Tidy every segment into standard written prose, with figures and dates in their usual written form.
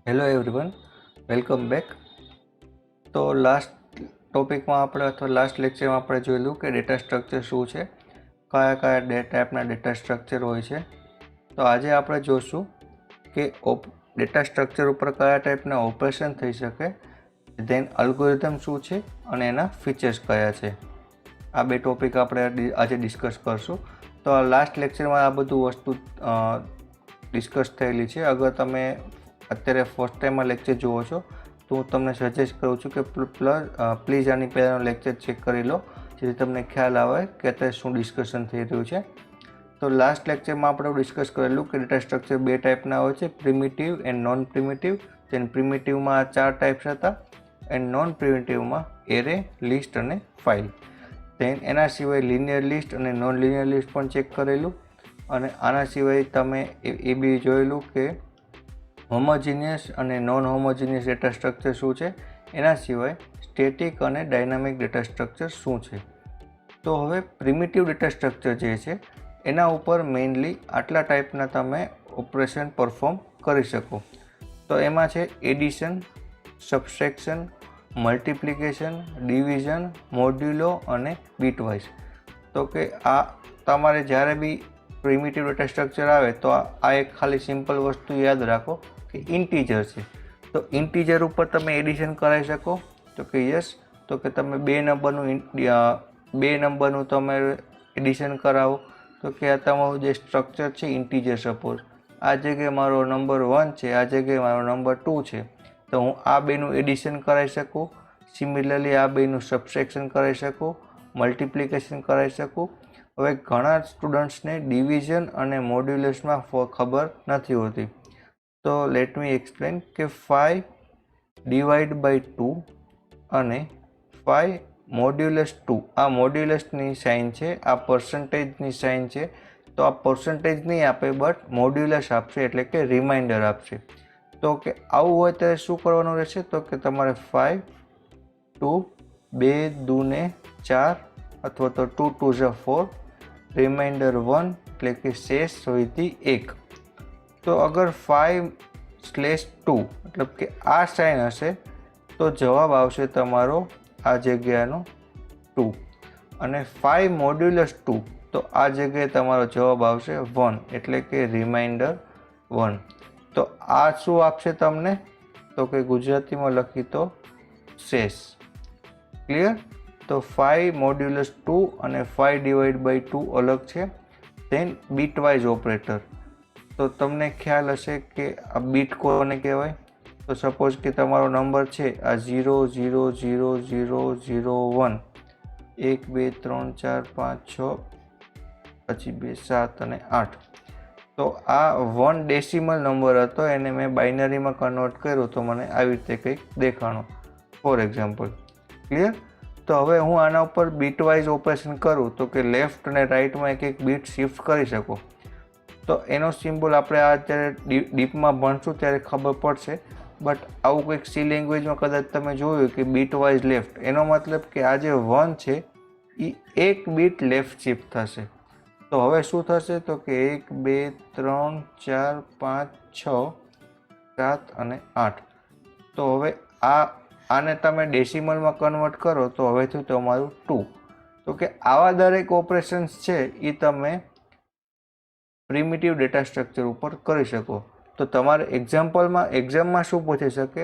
Hello everyone, welcome back. તો last ટોપિકમાં આપણે અથવા લાસ્ટ લેક્ચરમાં આપણે જોયેલું કે ડેટા સ્ટ્રક્ચર શું છે, કયા ટાઈપના ડેટા સ્ટ્રક્ચર હોય છે. તો આજે આપણે જોશું કે ડેટા સ્ટ્રક્ચર ઉપર કયા ટાઈપના ઓપરેશન થઈ શકે, ધેન અલ્ગોરિધમ શું છે અને એના ફીચર્સ કયા છે. આ બે ટોપિક આપણે આજે ડિસ્કસ કરશું. તો લાસ્ટ લેક્ચરમાં આ બધું વસ્તુ ડિસ્કસ થયેલી છે. અગર તમે અત્યારે ફર્સ્ટ ટાઈમમાં લેક્ચર જુઓ છો તો હું તમને સજેસ્ટ કરું છું કે પ્લીઝ આની પહેલાંનો લેક્ચર ચેક કરી લો, જેથી તમને ખ્યાલ આવે કે અત્યારે શું ડિસ્કશન થઈ રહ્યું છે. તો લાસ્ટ લેક્ચરમાં આપણે ડિસ્કસ કરેલું કે ડેટા સ્ટ્રક્ચર બે ટાઈપના હોય છે, પ્રિમિટિવ એન્ડ નોન પ્રિમિટિવ. તેન પ્રિમિટિવમાં 4 ટાઈપ્સ હતા એન્ડ નોન પ્રિમિટિવમાં એરે, લિસ્ટ અને ફાઇલ. તેન એના સિવાય લિનિયર લિસ્ટ અને નોન લિનિયર લિસ્ટ પણ ચેક કરેલું. અને આના સિવાય તમે એ બી જોયેલું કે હોમોજીનિયસ અને નોન હોમોજીનિયસ ડેટા સ્ટ્રક્ચર શું છે. એના સિવાય સ્ટેટિક અને ડાયનામિક ડેટા સ્ટ્રક્ચર શું છે. તો હવે પ્રિમિટિવ ડેટા સ્ટ્રક્ચર જે છે એના ઉપર મેઇનલી આટલા ટાઈપના તમે ઓપરેશન પરફોર્મ કરી શકો. તો એમાં છે એડિશન, સબસ્ટ્રેક્શન, મલ્ટિપ્લિકેશન, ડિવિઝન, મોડ્યુલો અને બીટવાઇઝ. તો કે આ તમારે જ્યારે બી પ્રિમિટિવ ડેટા સ્ટ્રક્ચર આવે તો આ એક ખાલી સિમ્પલ વસ્તુ યાદ રાખો કે ઇન્ટીજર છે. તો ઇન્ટીજર ઉપર તમે એડિશન કરાવી શકો. તો કે યસ, તો કે તમે બે નંબરનું તમે એડિશન કરાવો. તો કે આ તમારું જે સ્ટ્રક્ચર છે ઇન્ટીજર, સપોઝ આ જગ્યાએ મારો નંબર 1 છે, આ જગ્યાએ મારો નંબર 2 છે, તો હું આ બેનું એડિશન કરાવી શકું. સિમિલરલી આ બેનું સબસ્ટ્રેક્શન કરાવી શકું, મલ્ટિપ્લિકેશન કરાવી શકું. હવે ઘણા સ્ટુડન્ટ્સને ડિવિઝન અને મોડ્યુલસમાં ખબર નથી હોતી. તો લેટ મી એક્સપ્લેન કે 5 ડિવાઈડ બાય 2 અને 5 મોડ્યુલસ 2, આ મોડ્યુલસની સાઇન છે, આ પર્સન્ટેજની સાઇન છે. તો આ પર્સન્ટેજ નહીં આપે બટ મોડ્યુલસ આપશે, એટલે કે રિમાઇન્ડર આપશે. તો કે આવું હોય ત્યારે શું કરવાનું રહેશે, તો કે તમારે 5 2 2 દૂને 4 અથવા તો 2 2 4, રિમાઇન્ડર 1 એટલે કે શેષ હોયથી 1. તો અગર 5/2 મતલબ કે આ સાઇન હશે તો જવાબ આવશે તમારો આ જગ્યાનો 2. અને 5 મોડ્યુલસ 2, તો આ જગ્યાએ તમારો જવાબ આવશે 1 એટલે કે રિમાઇન્ડર 1. તો આ શું આપશે તમને, તો કે ગુજરાતીમાં લખી તો શેષ. ક્લિયર? તો 5 મોડ્યુલસ 2 અને 5 ડિવાઈડ બાય 2 અલગ છે. Then bitwise operator. તો તમને ખ્યાલ હશે કે આ બીટ કોને કહેવાય. તો સપોઝ કે તમારો નંબર છે આ 0 0 0 0 0 1, 1 2 3 4 5 6 પછી 2 7 અને 8. તો આ 1 ડેસિમલ નંબર હતો, એને મેં બાઇનરીમાં કન્વર્ટ કર્યો તો મને આવી રીતે કંઈક દેખાણો, ફોર એક્ઝામ્પલ. ક્લિયર? તો હવે હું આના ઉપર બીટવાઇઝ ઓપરેશન કરું તો કે લેફ્ટ અને રાઇટમાં એક એક બીટ શિફ્ટ કરી શકો. તો એનો સિમ્બોલ આપણે આ જ્યારે ડીપમાં ભણશું ત્યારે ખબર પડશે. બટ આવું કંઈક સી લેંગ્વેજમાં કદાચ તમે જોયું કે બીટવાઇઝ લેફ્ટ, એનો મતલબ કે આ જે 1 છે એ એક બીટ લેફ્ટ શિફ્ટ થશે. તો હવે શું થશે, તો કે 1 2 3 4 5 6 7 અને 8. તો હવે આને તમે ડેસિમલમાં કન્વર્ટ કરો તો હવે થયું તમારું 2. તો કે આવા દરેક ઓપરેશન્સ છે એ તમે પ્રિમિટિવ ડેટા સ્ટ્રક્ચર ઉપર કરી શકો. તો તમારે એક્ઝામમાં શું પૂછી શકે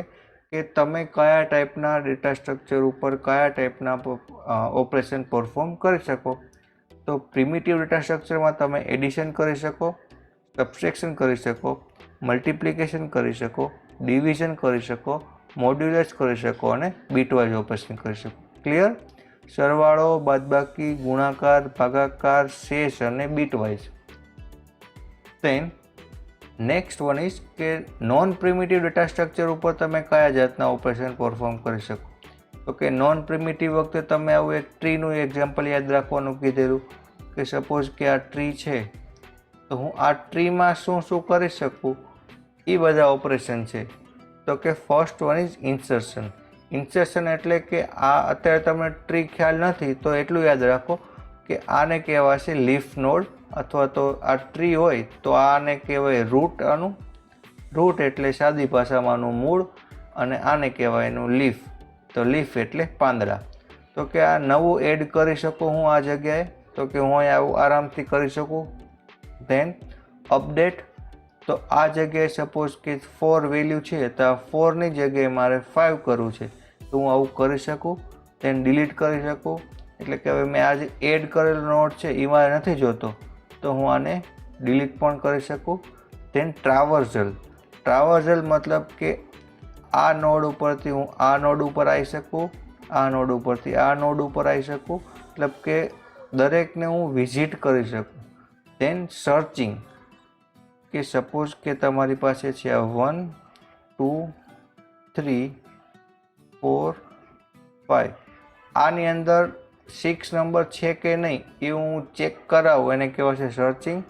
કે તમે કયા ટાઈપના ડેટા સ્ટ્રક્ચર ઉપર કયા ટાઈપના ઓપરેશન પરફોર્મ કરી શકો. તો પ્રિમિટિવ ડેટા સ્ટ્રક્ચરમાં તમે એડિશન કરી શકો, સબસ્ટ્રેક્શન કરી શકો, મલ્ટિપ્લિકેશન કરી શકો, ડિવિઝન કરી શકો, મોડ્યુલસ કરી શકો અને બીટવાઇઝ ઓપરેશન કરી શકો. ક્લિયર? સરવાળો, બાદબાકી, ગુણાકાર, ભાગાકાર, શેષ અને bitwise. Than next one is કે નોન પ્રિમિટિવ ડેટા સ્ટ્રક્ચર ઉપર તમે કયા જાતના ઓપરેશન પરફોર્મ કરી શકો. તો કે નોન પ્રિમિટિવ વખતે તમે આવું એક ટ્રીનું એક્ઝામ્પલ યાદ રાખવાનું કીધેલું કે સપોઝ કે આ ટ્રી છે તો હું આ ટ્રીમાં શું શું કરી શકું, એ બધા ઓપરેશન છે. તો કે first one is insertion. Insertion એટલે કે આ અત્યારે તમને ટ્રી ખ્યાલ નથી તો એટલું યાદ રાખો કે આને કહેવાશે લીફ નોડ, અથવા તો આ ટ્રી હોય તો આને કહેવાય રૂટ આનું, રૂટ એટલે સાદી ભાષામાંનું મૂળ અને આને કહેવાય એનું લીફ. તો લીફ એટલે પાંદડા. તો કે આ નવું એડ કરી શકું હું આ જગ્યાએ, તો કે હું અહીં આવું આરામથી કરી શકું. ધેન અપડેટ, તો આ જગ્યાએ સપોઝ કે 4 વેલ્યુ છે તો આ 4ની જગ્યાએ મારે 5 કરવું છે તો હું આવું કરી શકું. ધેન ડિલીટ કરી શકું, એટલે કે હવે મેં આજે એડ કરેલો નોડ છે એ મારે નથી જોતો તો હું આને ડિલીટ પણ કરી શકું. ધેન ટ્રાવર્ઝલ, ટ્રાવર્ઝલ મતલબ કે આ નોડ ઉપરથી હું આ નોડ ઉપર આવી શકું, આ નોડ ઉપરથી આ નોડ ઉપર આવી શકું, મતલબ કે દરેકને હું વિઝિટ કરી શકું. ધેન સર્ચિંગ, કે સપોઝ કે તમારી પાસે છે આ 1 2 3 4 5, આની અંદર 6 નંબર છે કે નહીં એ હું ચેક કરાવું, એને કહેવાય છે સર્ચિંગ.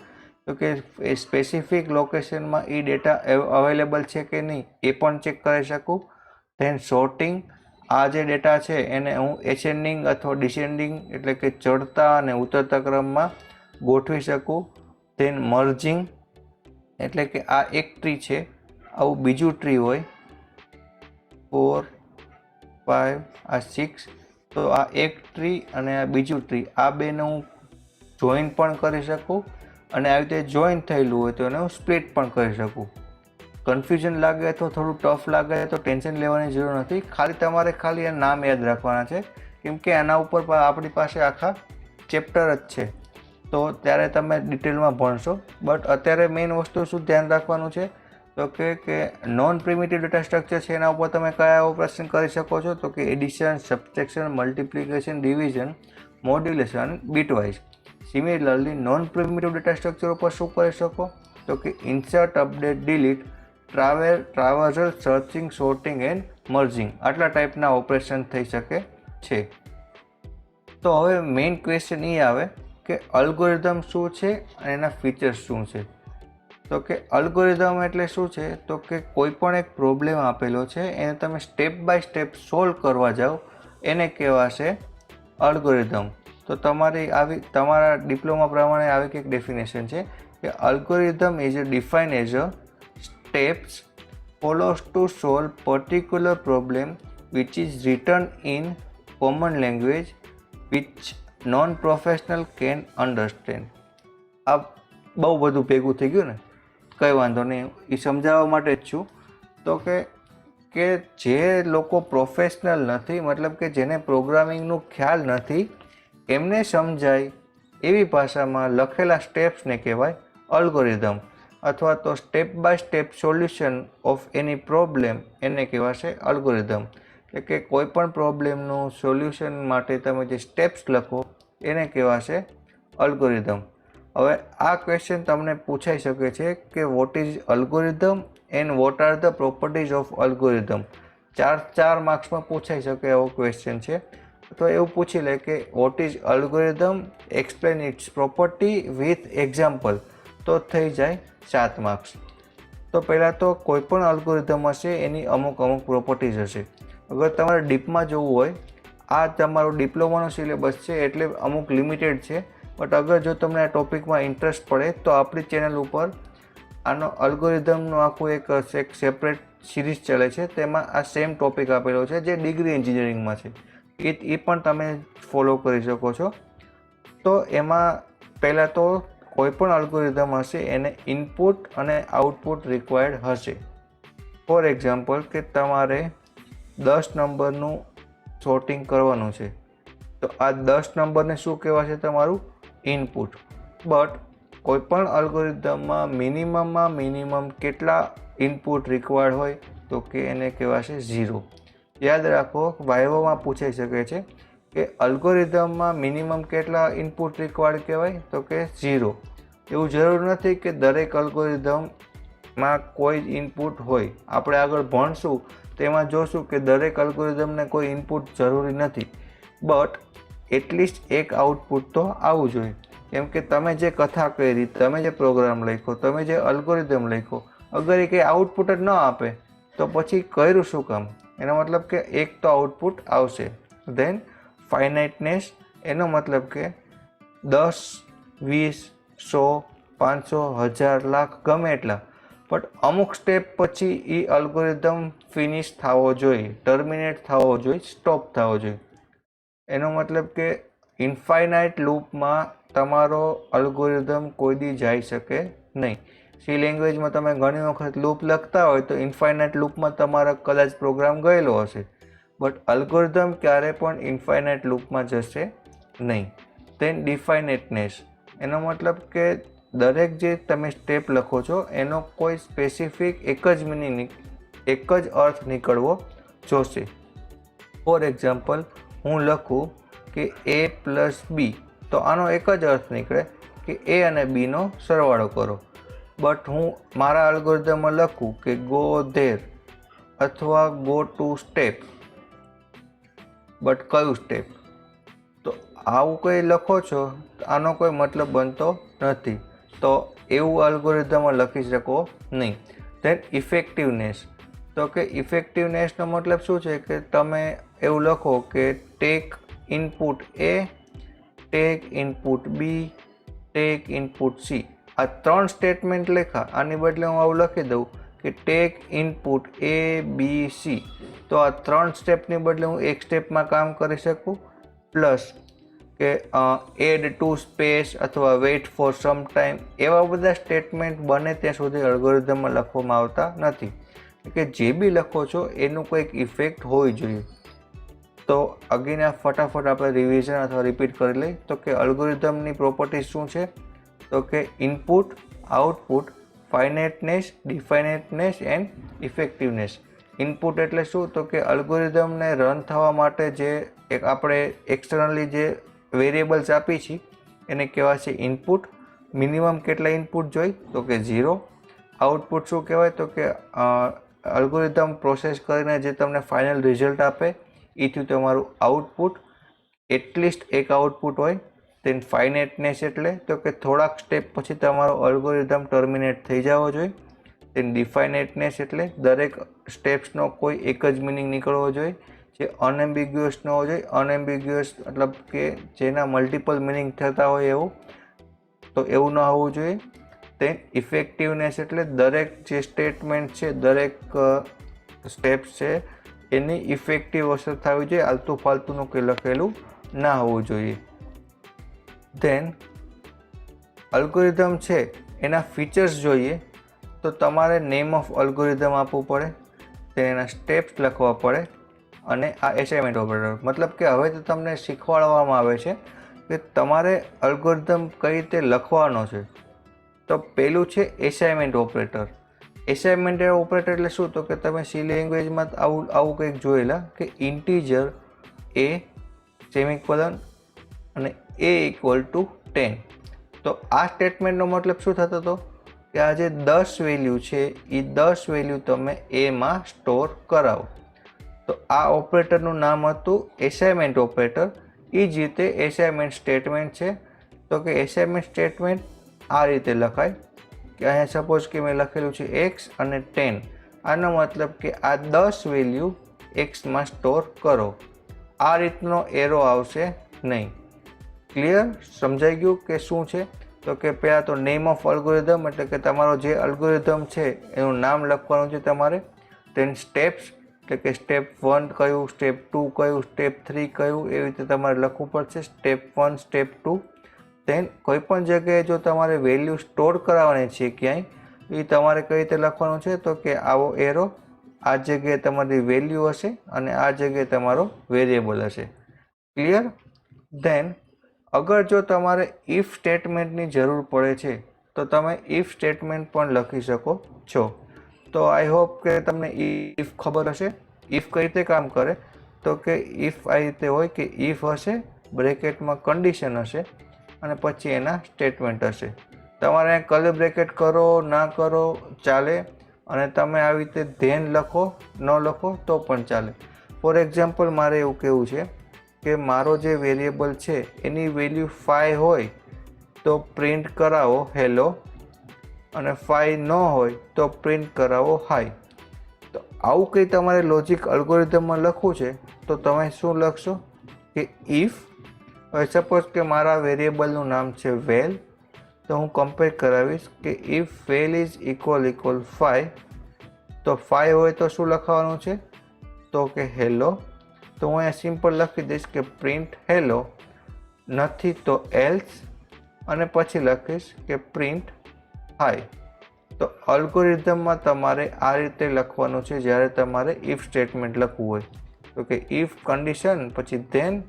તો કે એ સ્પેસિફિક લોકેશનમાં એ ડેટા અવેલેબલ છે કે નહીં એ પણ ચેક કરી શકું. ધેન સોર્ટિંગ, આ જે ડેટા છે એને હું એસેન્ડિંગ અથવા ડિસેન્ડિંગ એટલે કે ચડતા અને ઉતરતા ક્રમમાં ગોઠવી શકું. ધેન મર્જિંગ, એટલે કે આ એક ટ્રી છે, આવું બીજું ટ્રી હોય 4 5 આ 6, તો આ એક ટ્રી અને આ બીજું ટ્રી આ બેને હું જોઈન પણ કરી શકું અને આવી રીતે જોઈન થયેલું હોય તો એને હું સ્પ્લિટ પણ કરી શકું. કન્ફ્યુઝન લાગે અથવા થોડું ટફ લાગે તો ટેન્શન લેવાની જરૂર નથી, તમારે ખાલી આ નામ યાદ રાખવાના છે કેમ કે આના ઉપર આપણી પાસે આખા ચેપ્ટર જ છે તો ત્યારે તમે ડિટેલમાં ભણશો. બટ અત્યારે મેઇન વસ્તુ શું ધ્યાન રાખવાનું છે તો કે નોન પ્રિમિટિવ ડેટા સ્ટ્રક્ચર છે એના ઉપર તમે કયા ઓપરેશન કરી શકો છો તો કે addition, subtraction, multiplication, division, modulation, bitwise. Similarly non primitive data structure ઉપર શું કરી શકો તો કે insert, update, delete, traversal, searching, sorting and merging, આટલા ટાઈપના ઓપરેશન થઈ શકે છે. તો હવે મેઇન ક્વેશ્ચન એ આવે કે અલ્ગોરિધમ શું છે અને એના ફીચર્સ શું છે. તો કે અલ્ગોરિધમ એટલે શું છે તો કે કોઈ પણ એક પ્રોબ્લેમ આપેલો છે એને તમે સ્ટેપ બાય સ્ટેપ સોલ્વ કરવા જાઓ એને કહેવાશે અલ્ગોરિધમ. તો તમારા ડિપ્લોમા પ્રમાણે આવી કંઈક ડેફિનેશન છે કે algorithm is define as a steps follows to solve particular problem which is written in common language which non-professional can understand. આ બહુ બધું ભેગું થઈ ગયું ને, કંઈ વાંધો નહીં, એ સમજાવવા માટે જ છું. તો કે જે લોકો પ્રોફેશનલ નથી મતલબ કે જેને પ્રોગ્રામિંગનું ખ્યાલ નથી એમને સમજાય એવી ભાષામાં લખેલા સ્ટેપ્સને કહેવાય અલ્ગોરિધમ, અથવા તો step by step solution of any problem એને કહેવાશે અલ્ગોરિધમ. એટલે કે કોઈ પણ પ્રોબ્લેમનું સોલ્યુશન માટે તમે જે સ્ટેપ્સ લખો એને કહેવાશે અલ્ગોરિધમ. હવે આ ક્વેશ્ચન તમને પૂછાઈ શકે છે કે what is algorithm and what are the properties of algorithm. 4 માર્ક્સમાં પૂછાઈ શકે એવો ક્વેશ્ચન છે. તો એવું પૂછી લે કે what is algorithm, explain its property with example, તો થઈ જાય 7 માર્ક્સ. તો પહેલાં તો કોઈ પણ અલ્ગોરિધમ હશે એની અમુક પ્રોપર્ટીઝ હશે. અગર તમારે ડીપમાં જોવું હોય, આ તમારો ડિપ્લોમાનો સિલેબસ છે એટલે અમુક લિમિટેડ છે. બટ અગર જો તમને આ ટોપિકમાં ઇન્ટરેસ્ટ પડે તો આપણી ચેનલ ઉપર આનો અલ્ગોરિધમનું આખું એક સેપરેટ સિરીઝ ચાલે છે, તેમાં આ સેમ ટોપિક આપેલો છે જે ડિગ્રી એન્જિનિયરિંગમાં છે, એ પણ તમે ફોલો કરી શકો છો. તો એમાં પહેલાં તો કોઈ પણ અલ્ગોરિધમ હશે એને ઇનપુટ અને આઉટપુટ રિક્વાયર્ડ હશે. ફોર એક્ઝામ્પલ કે તમારે 10 નંબરનું સોર્ટિંગ કરવાનું છે તો આ 10 નંબરને શું કહેવાશે તમારું ઇનપુટ. બટ કોઈ પણ અલ્ગોરિધમમાં મિનિમમ કેટલા ઇનપુટ રિક્વાયર્ડ હોય તો કે એને કહેવાશે 0. યાદ રાખો, વાયવામાં પૂછાઈ શકે છે કે અલ્ગોરિધમમાં મિનિમમ કેટલા ઇનપુટ રિક્વાયર્ડ કહેવાય તો કે 0. એવું જરૂર નથી કે દરેક અલ્ગોરિધમમાં કોઈ ઇનપુટ હોય. આપણે આગળ ભણશું તેમાં જોશું કે દરેક અલ્ગોરિધમને કોઈ ઇનપુટ જરૂરી નથી, બટ એટલીસ્ટ એક આઉટપુટ તો આવવું જોઈએ. કેમ કે તમે જે કથા કરી, તમે જે પ્રોગ્રામ લખ્યો, તમે જે અલ્ગોરિધમ લખ્યો, અગર એ કંઈ આઉટપુટ જ ન આપે તો પછી કર્યું શું કામ? એનો મતલબ કે એક તો આઉટપુટ આવશે. ધેન ફાઇનાઇટનેસ, એનો મતલબ કે 10 20 100 500 1000 લાખ ગમે એટલા, બટ અમુક સ્ટેપ પછી એ અલ્ગોરિધમ ફિનિશ થવો જોઈએ, ટર્મિનેટ થવો જોઈએ, સ્ટોપ થવો જોઈએ. એનો મતલબ કે ઇન્ફાઇનાઇટ લૂપમાં તમારો અલ્ગોરિધમ કોઈ દી જઈ શકે નહીં. સી લેંગ્વેજમાં તમે ઘણી વખત લૂપ લખતા હોય તો ઇન્ફાઇનાઇટ લૂપમાં તમારો કદાચ પ્રોગ્રામ ગયેલો હશે, બટ અલ્ગોરિધમ ક્યારે પણ ઇન્ફાઇનાઇટ લૂપમાં જશે નહીં. ધેન ડિફાઇનેટનેસ, એનો મતલબ કે દરેક જે તમે સ્ટેપ લખો છો એનો કોઈ સ્પેસિફિક એક જ મિનિંગ, એક જ અર્થ નીકળવો જોશે. ફોર એક્ઝામ્પલ, હું લખું કે a પ્લસ બી, તો આનો એક જ અર્થ નીકળે કે a અને બીનો સરવાળો કરો. બટ હું મારા અલ્ગોરિધમમાં લખું કે ગો ધેર અથવા ગો ટુ સ્ટેપ, બટ કયું સ્ટેપ, તો આવું કંઈ લખો છો આનો કોઈ મતલબ બનતો નથી. તો એવું અલ્ગોરિધમમાં લખી શકો નહીં. ધેન ઇફેક્ટિવનેસ, તો કે ઇફેક્ટિવનેસનો મતલબ શું છે કે તમે એવું લખો કે ટેક ઇનપુટ એ, ટેક ઇનપુટ બી, ટેક ઇનપુટ સી. આ 3 સ્ટેટમેન્ટ લખા, આની બદલે હું આવું લખી દઉં કે ટેક ઇનપુટ એ બી સી, તો આ 3 સ્ટેપની બદલે હું એક સ્ટેપમાં કામ કરી શકું. પ્લસ કે એડ ટુ સ્પેસ અથવા વેઇટ ફોર સમ ટાઈમ, એવા બધા સ્ટેટમેન્ટ બને ત્યાં સુધી અલ્ગોરિધમમાં લખવામાં આવતા નથી. કે જે બી લખો છો એનું કોઈક ઇફેક્ટ હોવી જોઈએ. તો અગેન આ ફટાફટ આપણે રિવિઝન અથવા રિપીટ કરી લઈએ તો કે અલ્ગોરિધમની પ્રોપર્ટીઝ શું છે, તો કે input, output, finiteness, definiteness and effectiveness. Input એટલે શું, તો કે અલ્ગોરિધમને રન થવા માટે જે એક આપણે એક્સટર્નલી જે વેરિયેબલ્સ આપી છે એને કહેવાય છે ઇનપુટ. મિનિમમ કેટલા ઇનપુટ જોઈ, તો કે 0. આઉટપુટ શું કહેવાય, તો કે અલ્ગોરિધમ પ્રોસેસ કરીને જે તમને ફાઇનલ રિઝલ્ટ આપે એ થયું તમારું આઉટપુટ, એટલીસ્ટ એક આઉટપુટ હોય. તેન ફાઇનાઇટનેસ એટલે તો કે થોડાક સ્ટેપ પછી તમારો અલ્ગોરિધમ ટર્મિનેટ થઈ જવો જોઈએ. તેન ડિફાઇનેટનેસ એટલે દરેક સ્ટેપ્સનો કોઈ એક જ મિનિંગ નીકળવો જોઈએ, જે અનએમ્બિગ્યુઅસ ન હોવો જોઈએ. અનએમ્બિગ્યુઅસ મતલબ કે જેના મલ્ટિપલ મિનિંગ થતા હોય એવું, તો એવું ન હોવું જોઈએ. તેન ઇફેક્ટિવનેસ એટલે દરેક જે સ્ટેટમેન્ટ છે, દરેક સ્ટેપ્સ છે એની ઇફેક્ટિવ અસર થવી જોઈએ, આલતું ફાલતુનું કે લખેલું ના હોવું જોઈએ. ધેન અલ્ગોરિધમ છે એના ફીચર્સ જોઈએ તો તમારે નેમ ઓફ અલ્ગોરિધમ આપવું પડે, તેના સ્ટેપ્સ લખવા પડે અને આ એસાઇનમેન્ટ ઓપરેટર. મતલબ કે હવે તો તમને શીખવાડવામાં આવે છે કે તમારે અલ્ગોરિધમ કઈ રીતે લખવાનો છે. તો પહેલું છે એસાઇનમેન્ટ ઓપરેટર. એસાઇનમેન્ટ ઓપરેટર એટલે શું, તો કે તમે સી લેંગ્વેજમાં આવું કંઈક જોયેલા કે ઇન્ટીજર એ સેમિકોલન અને a ઇક્વલ ટુ 10. તો આ સ્ટેટમેન્ટનો મતલબ શું થતો હતો કે આ જે 10 વેલ્યુ છે એ 10 વેલ્યુ તમે એમાં સ્ટોર કરાવો. તો આ ઓપરેટરનું નામ હતું એસાઇનમેન્ટ ઓપરેટર. એ જ રીતે એસાઇનમેન્ટ સ્ટેટમેન્ટ છે. તો કે એસાઇનમેન્ટ સ્ટેટમેન્ટ આ રીતે લખાય કે અહીંયા સપોઝ કે મેં લખેલું છે x અને 10. આનો મતલબ કે આ 10 વેલ્યુ એક્સમાં સ્ટોર કરો. આ રીતનો એરો આવશે નહીં. ક્લિયર? સમજાઈ ગયું કે શું છે? તો કે પહેલાં તો નેમ ઓફ અલ્ગોરિધમ એટલે કે તમારો જે અલ્ગોરિધમ છે એનું નામ લખવાનું છે તમારે. તેન સ્ટેપ્સ એટલે કે સ્ટેપ 1 કયું, સ્ટેપ 2 કયું, સ્ટેપ 3 કયું, એવી રીતે તમારે લખવું પડશે. Step 1, step 2. તેન કોઈ પણ જગ્યાએ જો તમારે વેલ્યુ સ્ટોર કરાવવાની છે ક્યાંય, એ તમારે કઈ રીતે લખવાનું છે, તો કે આવો એરો, આ જગ્યાએ તમારી વેલ્યુ હશે અને આ જગ્યાએ તમારો વેરિયેબલ હશે. ક્લિયર? ધેન અગર જો તમારે ઇફ સ્ટેટમેન્ટની જરૂર પડે છે તો તમે ઇફ સ્ટેટમેન્ટ પણ લખી શકો છો. તો આઈ હોપ કે તમને ઇફ ખબર હશે. ઇફ કઈ રીતે કામ કરે, તો કે ઇફ આ રીતે હોય કે ઇફ હશે, બ્રેકેટમાં કન્ડિશન હશે અને પછી એના સ્ટેટમેન્ટ હશે. તમારે કર્લી બ્રેકેટ કરો ના કરો ચાલે, અને તમે આવી રીતે ધેન લખો ન લખો તો પણ ચાલે. ફોર એક્ઝામ્પલ મારે એવું કહેવું છે કે મારો જે વેરિયેબલ છે એની વેલ્યુ 5 હોય તો પ્રિન્ટ કરાવો હેલો, અને 5 ન હોય તો પ્રિન્ટ કરાવો હાય. તો આવું કંઈ તમારે લોજિક અલ્ગોરિધમમાં લખવું છે તો તમે શું લખશો કે ઇફ, હવે સપોઝ કે મારા વેરિયેબલનું નામ છે વેલ, તો હું કમ્પેર કરાવીશ કે ઇફ ફેલ ઇઝ ઇક્વલ 5, તો 5 હોય તો શું લખવાનું છે, તો કે હેલો. તો હું અહીંયા સિમ્પલ લખી દઈશ કે પ્રિન્ટ હેલો, નથી તો એલ્સ, અને પછી લખીશ કે પ્રિન્ટ હાય. તો અલ્ગોરિધમમાં તમારે આ રીતે લખવાનું છે જ્યારે તમારે ઇફ સ્ટેટમેન્ટ લખવું હોય. તો કે ઇફ કન્ડિશન પછી ધેન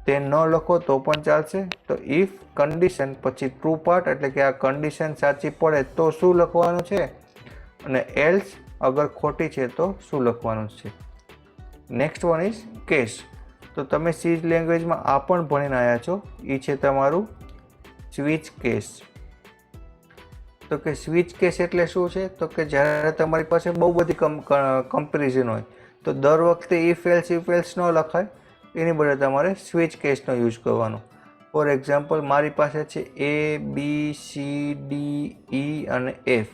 ન લખો તો પણ ચાલશે. તો ઇફ કન્ડિશન પછી ટ્રુ પાર્ટ, એટલે કે આ કન્ડિશન સાચી પડે તો શું લખવાનું છે, અને એલ્સ અગર ખોટી છે તો શું લખવાનું છે. Next one is case. તો તમે સી લેંગ્વેજમાં આ પણ ભણીને આવ્યા છો, એ છે તમારું સ્વિચ કેસ. તો કે સ્વિચ કેસ એટલે શું છે, તો કે જ્યારે તમારી પાસે બહુ બધી કમ્પેરિઝન હોય તો દર વખતે ઇફ એલ્સ ન લખાય, એની બદલે તમારે સ્વિચ કેસનો યુઝ કરવાનો. ફોર એક્ઝામ્પલ, મારી પાસે છે A, B, C, D, E અને F.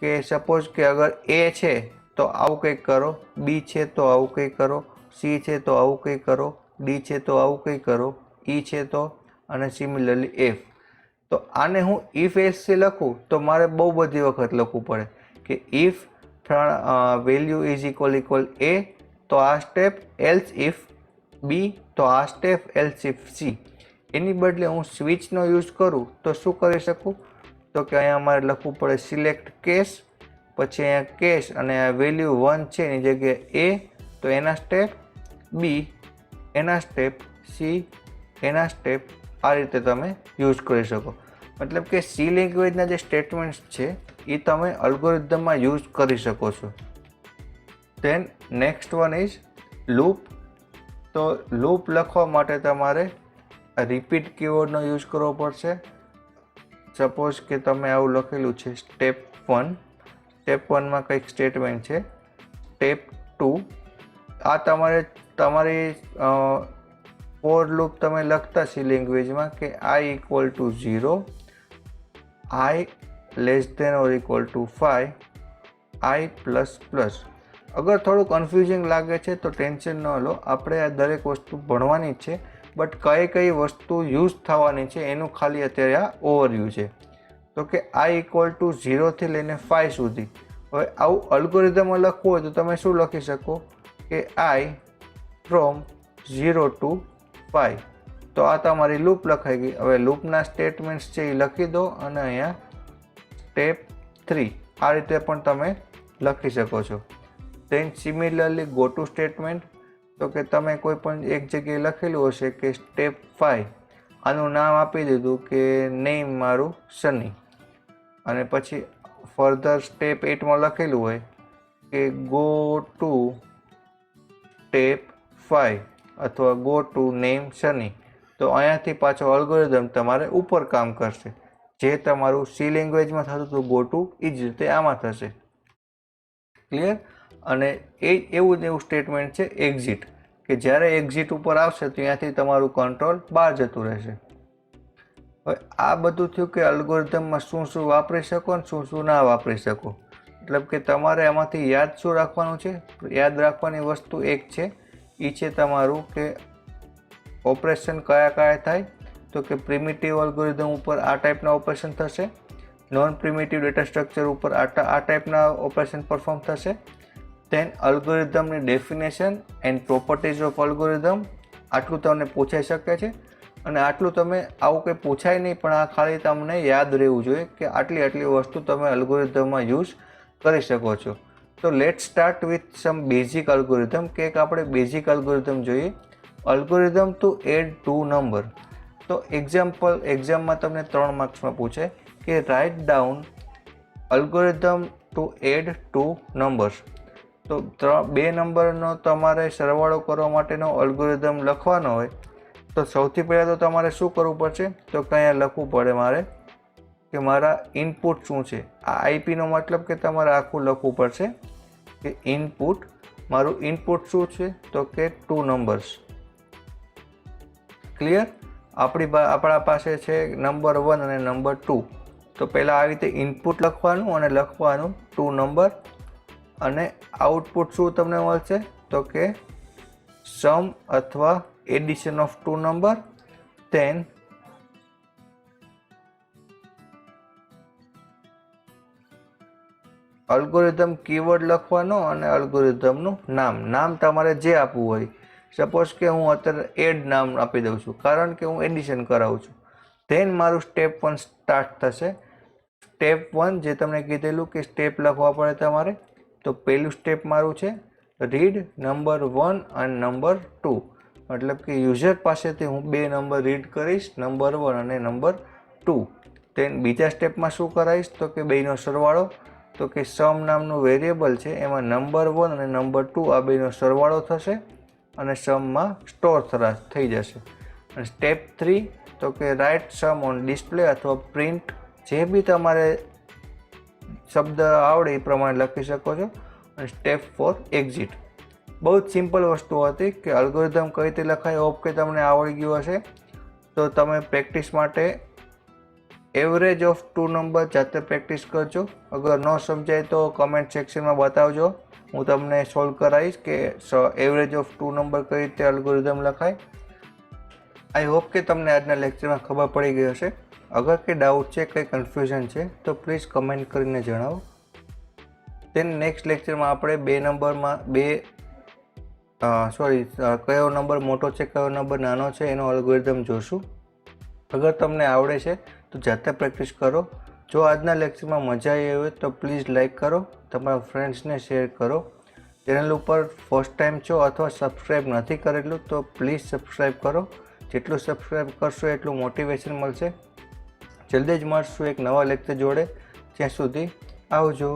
કે સપોઝ કે અગર A છે તો આવું કંઈક કરો, B છે તો આવું કંઈક કરો, C છે તો આવું કંઈક કરો, D છે તો આવું કંઈક કરો, E છે તો, અને સિમિલરલી F. તો આને હું ઇફ એલ્સથી લખું તો મારે બહુ બધી વખત લખવું પડે કે if value is equal A, તો આ સ્ટેપ, એલ્સ ઇફ B, તો આ સ્ટેપ, એલ્સ ઇફ C. એની બદલે હું સ્વિચનો યુઝ કરું તો શું કરી શકું, તો કે અહીંયા મારે લખવું પડે સિલેક્ટ કેસ, પછી અહીંયા કેસ અને વેલ્યુ 1 છે એની જગ્યાએ A, તો એના સ્ટેપ, B એના સ્ટેપ, C એના સ્ટેપ. આ રીતે તમે યુઝ કરી શકો. મતલબ કે સી લેંગ્વેજના જે સ્ટેટમેન્ટ્સ છે એ તમે અલ્ગોરિધમમાં યુઝ કરી શકો છો. Than next one is loop. તો લૂપ લખવા માટે તમારે રિપીટ કીવર્ડનો યુઝ કરવો પડશે. સપોઝ કે તમે આવું લખેલું છે સ્ટેપ 1, સ્ટેપ 1માં કંઈક સ્ટેટમેન્ટ છે, સ્ટેપ 2. આ તમારી ફોર લૂપ તમે લખતા સી લેંગ્વેજમાં કે i equal to 0, i less then or equal to 5, i plus plus. અગર થોડું કન્ફ્યુઝિંગ લાગે છે તો ટેન્શન ન લો, આપણે આ દરેક વસ્તુ ભણવાની જ છે, બટ કઈ વસ્તુ યુઝ થવાની છે એનું ખાલી અત્યારે આ ઓવરવ્યૂ છે. તો કે i ઇક્વલ ટુ 0થી લઈને 5 સુધી. હવે આવું અલ્ગોરિધમમાં લખવું હોય તો તમે શું લખી શકો કે i ફ્રોમ 0 ટુ 5. તો આ તમારી લૂપ લખાઈ ગઈ. હવે લૂપના સ્ટેટમેન્ટ્સ છે એ લખી દો અને અહીંયા સ્ટેપ 3 આ રીતે પણ તમે લખી શકો છો. Then similarly go to statement. તો કે તમે કોઈ પણ એક જગ્યાએ લખેલું હશે કે સ્ટેપ 5, આનું નામ આપી દીધું કે નેમ મારું સની, અને પછી ફર્ધર સ્ટેપ 8માં લખેલું હોય કે ગો ટુ સ્ટેપ 5 અથવા ગો ટુ નેમ સની. તો અહીંયાથી પાછો અલ્ગોરિધમ તમારે ઉપર કામ કરશે. જે તમારું સી લેંગ્વેજમાં થતું હતું ગો ટુ, એ જ રીતે આમાં થશે. ક્લિયર? અને એવું સ્ટેટમેન્ટ છે એક્ઝિટ, કે જ્યારે એક્ઝિટ ઉપર આવશે તો ત્યાંથી તમારું કંટ્રોલ બહાર જતું રહેશે. હવે આ બધું થયું કે અલ્ગોરિધમમાં શું વાપરી શકો અને શું ના વાપરી શકો. મતલબ કે તમારે આમાંથી યાદ શું રાખવાનું છે, યાદ રાખવાની વસ્તુ એક છે, એ છે તમારું કે ઓપરેશન કયા થાય. તો કે પ્રિમિટિવ અલ્ગોરિધમ ઉપર આ ટાઈપના ઓપરેશન થશે, નોન પ્રિમિટિવ ડેટા સ્ટ્રક્ચર ઉપર આ ટાઈપના ઓપરેશન પરફોર્મ થશે. ધેન અલ્ગોરિધમની definition and properties of algorithm, આટલું તમને પૂછાઈ શકે છે. અને આટલું તમે આવું કંઈ પૂછાય નહીં, પણ આ ખાલી તમને યાદ રહેવું જોઈએ કે આટલી વસ્તુ તમે અલ્ગોરિધમમાં યુઝ કરી શકો છો. તો let start with some basic algorithm, કે એક આપણે બેઝિક અલ્ગોરિધમ જોઈએ. Algorithm to add 2 number. તો એક્ઝામમાં તમને 3 માર્ક્સમાં પૂછે કે write down algorithm to add 2 numbers. તો 2 નંબરનો તમારે સરવાળો કરવા માટેનો અલ્ગોરિધમ લખવાનો હોય તો સૌથી પહેલાં તો તમારે શું કરવું પડશે, તો કંઈ લખવું પડે મારે કે મારા ઇનપુટ શું છે. આ આઈપીનો મતલબ કે તમારે આખું લખવું પડશે કે ઇનપુટ, મારું ઇનપુટ શું છે, તો કે 2 નંબર્સ. ક્લિયર? આપણા પાસે છે નંબર 1 અને નંબર 2. તો પહેલાં આવી રીતે ઇનપુટ લખવાનું અને લખવાનું 2 નંબર, અને આઉટપુટ શું તમને મળશે, તો કે સમ અથવા addition of 2 number. Then algorithm keyword લખવાનો અને અલ્ગોરિધમનું નામ તમારે જે આપવું હોય. સપોઝ કે હું અત્યારે એડ નામ આપી દઉં છું કારણ કે હું એડિશન કરાવું છું. ધેન મારું સ્ટેપ 1 સ્ટાર્ટ થશે. સ્ટેપ 1 જે તમને કીધેલું કે સ્ટેપ લખવા પડે તમારે, તો પહેલું સ્ટેપ મારું છે રીડ નંબર 1 અને નંબર 2. મતલબ કે યુઝર પાસેથી હું 2 નંબર રીડ કરીશ, નંબર 1 અને નંબર 2. ધેન બીજા સ્ટેપમાં શું કરાવીશ તો કે બેનો સરવાળો, તો કે સમ નામનું વેરિયેબલ છે એમાં નંબર 1 અને નંબર 2 આ બેનો સરવાળો થશે અને સમમાં સ્ટોર થઈ જશે. અને સ્ટેપ 3 તો કે રાઇટ સમ ઓન ડિસ્પ્લે અથવા પ્રિન્ટ, જે બી તમારે શબ્દ આવડે એ પ્રમાણે લખી શકો છો. અને સ્ટેપ 4 એક્ઝિટ. બહુ જ સિમ્પલ વસ્તુ હતી કે અલ્ગોરિધમ કઈ રીતે લખાય. હોપ કે તમને આવડી ગયું હશે. તો તમે પ્રેક્ટિસ માટે એવરેજ ઓફ 2 નંબર જાતે પ્રેક્ટિસ કરજો. અગર ન સમજાય તો કમેન્ટ સેક્શનમાં બતાવજો, હું તમને સોલ્વ કરાવીશ કે એવરેજ ઓફ 2 નંબર કઈ રીતે અલ્ગોરિધમ લખાય. આઈ હોપ કે તમને આજના લેક્ચરમાં ખબર પડી ગઈ હશે. અગર કંઈ ડાઉટ છે, કંઈ કન્ફ્યુઝન છે તો પ્લીઝ કમેન્ટ કરીને જણાવો. તેન નેક્સ્ટ લેક્ચરમાં આપણે કયો નંબર મોટો છે, કયો નંબર નાનો છે એનો અલ્ગોરિધમ જોશું. અગર તમને આવડે છે તો જાતે પ્રેક્ટિસ કરો. જો આજના લેક્ચરમાં મજા આવી હોય તો પ્લીઝ લાઇક કરો, તમારા ફ્રેન્ડ્સને શેર કરો. ચેનલ ઉપર ફર્સ્ટ ટાઈમ છો અથવા સબસ્ક્રાઈબ નથી કરેલું તો પ્લીઝ સબસ્ક્રાઈબ કરો. જેટલું સબસ્ક્રાઈબ કરશો એટલું મોટિવેશન મળશે. જલ્દી જ મળશું એક નવા લેક્ચર જોડે. ત્યાં સુધી આવજો.